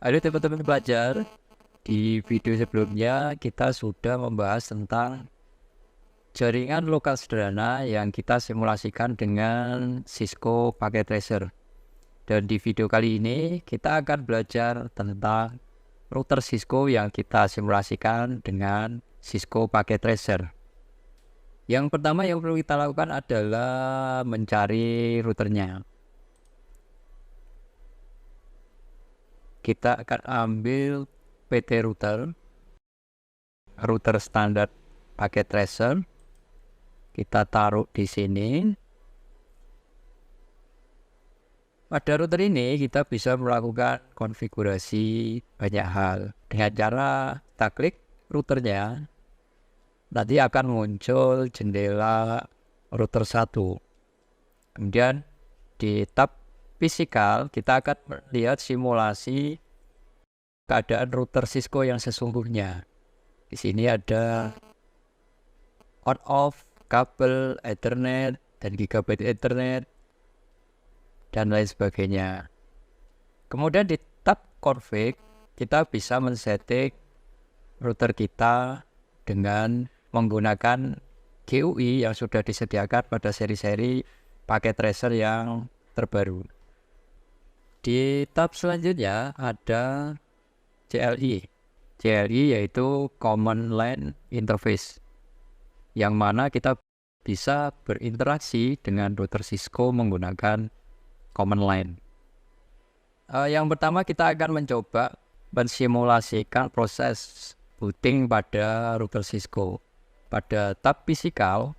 Halo teman-teman pelajar, di video sebelumnya kita sudah membahas tentang jaringan lokal sederhana yang kita simulasikan dengan Cisco Packet Tracer. Dan di video kali ini kita akan belajar tentang router Cisco yang kita simulasikan dengan Cisco Packet Tracer. Yang pertama yang perlu kita lakukan adalah mencari routernya. Kita akan ambil PT router standar Packet Tracer. Kita taruh di sini. Pada router ini kita bisa melakukan konfigurasi banyak hal. Dengan cara kita klik routernya, nanti akan muncul jendela router 1. Kemudian di tab fisikal kita akan melihat simulasi keadaan router Cisco yang sesungguhnya. Di sini ada on off, kabel Ethernet dan gigabit Ethernet dan lain sebagainya. Kemudian di tab config kita bisa men-setting router kita dengan menggunakan GUI yang sudah disediakan pada seri-seri Packet Tracer yang terbaru. Di tab selanjutnya ada CLI. CLI yaitu Common LAN Interface, yang mana kita bisa berinteraksi dengan router Cisco menggunakan Common LAN. Yang pertama kita akan mencoba mensimulasikan proses booting pada router Cisco. Pada tab fisikal,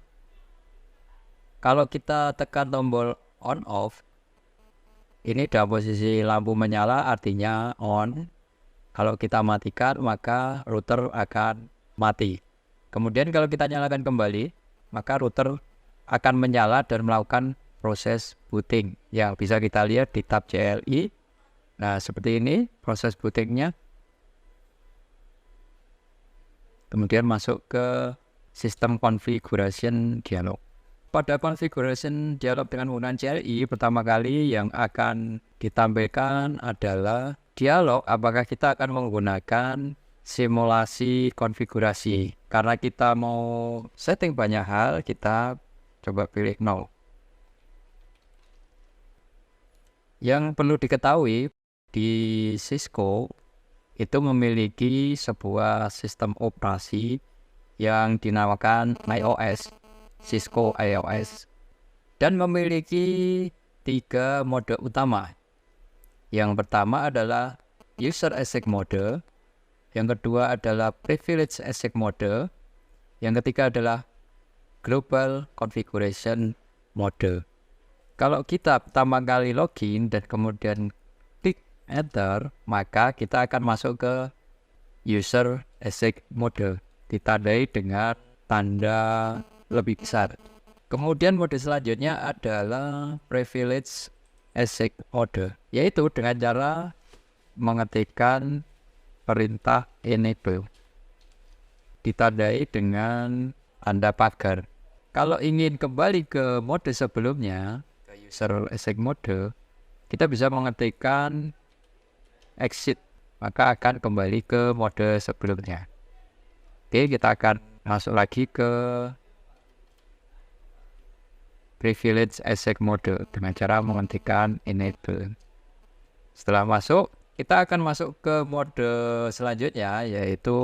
kalau kita tekan tombol on off, ini dalam posisi lampu menyala artinya on. Kalau kita matikan maka router akan mati. Kemudian kalau kita nyalakan kembali, maka router akan menyala dan melakukan proses booting yang bisa kita lihat di tab CLI. Nah, seperti ini proses bootingnya. Kemudian masuk ke sistem configuration dialog. Pada configuration dialog dengan menggunakan CLI, pertama kali yang akan ditampilkan adalah dialog apakah kita akan menggunakan simulasi konfigurasi. Karena kita mau setting banyak hal, kita coba pilih 0. Yang perlu diketahui, di Cisco itu memiliki sebuah sistem operasi yang dinamakan iOS, Cisco iOS, dan memiliki 3 mode utama. Yang pertama adalah User Exec Mode, yang kedua adalah Privilege Exec Mode, yang ketiga adalah Global Configuration Mode. Kalau kita pertama kali login dan kemudian klik Enter, maka kita akan masuk ke User Exec Mode, ditandai dengan tanda lebih besar. Kemudian mode selanjutnya adalah Privilege Exec Mode, yaitu dengan cara mengetikkan perintah enable, ditandai dengan tanda pagar. Kalau ingin kembali ke mode sebelumnya, ke User Exec Mode, kita bisa mengetikkan exit, maka akan kembali ke mode sebelumnya. Oke, kita akan masuk lagi ke Privilege Exec Mode dengan cara mengetikkan enable. Setelah masuk, kita akan masuk ke mode selanjutnya, yaitu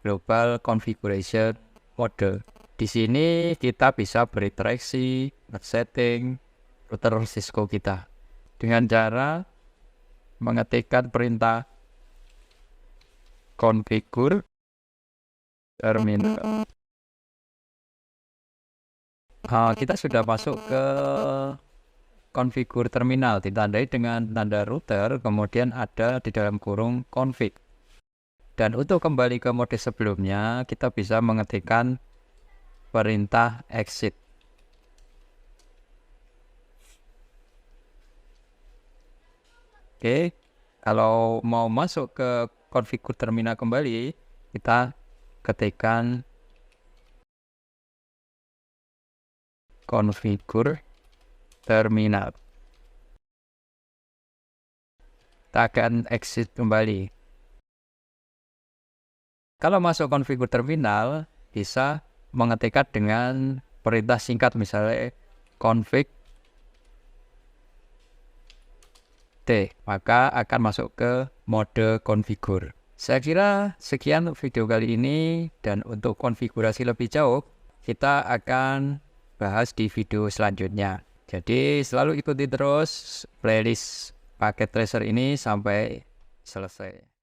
Global Configuration Mode. Di sini kita bisa berinteraksi, setting router Cisco kita dengan cara mengetikkan perintah configure terminal. Kita sudah masuk ke configure terminal, ditandai dengan tanda router, kemudian ada di dalam kurung config. Dan untuk kembali ke mode sebelumnya, kita bisa mengetikkan perintah exit. Oke, kalau mau masuk ke configure terminal kembali, kita ketikkan configure terminal. kita akan exit kembali. Kalau masuk konfigur terminal, bisa mengetikkan dengan perintah singkat, misalnya config T, maka akan masuk ke mode konfigur. Saya kira sekian video kali ini, dan untuk konfigurasi lebih jauh kita akan bahas di video selanjutnya. Jadi selalu ikuti terus playlist paket tracer ini sampai selesai.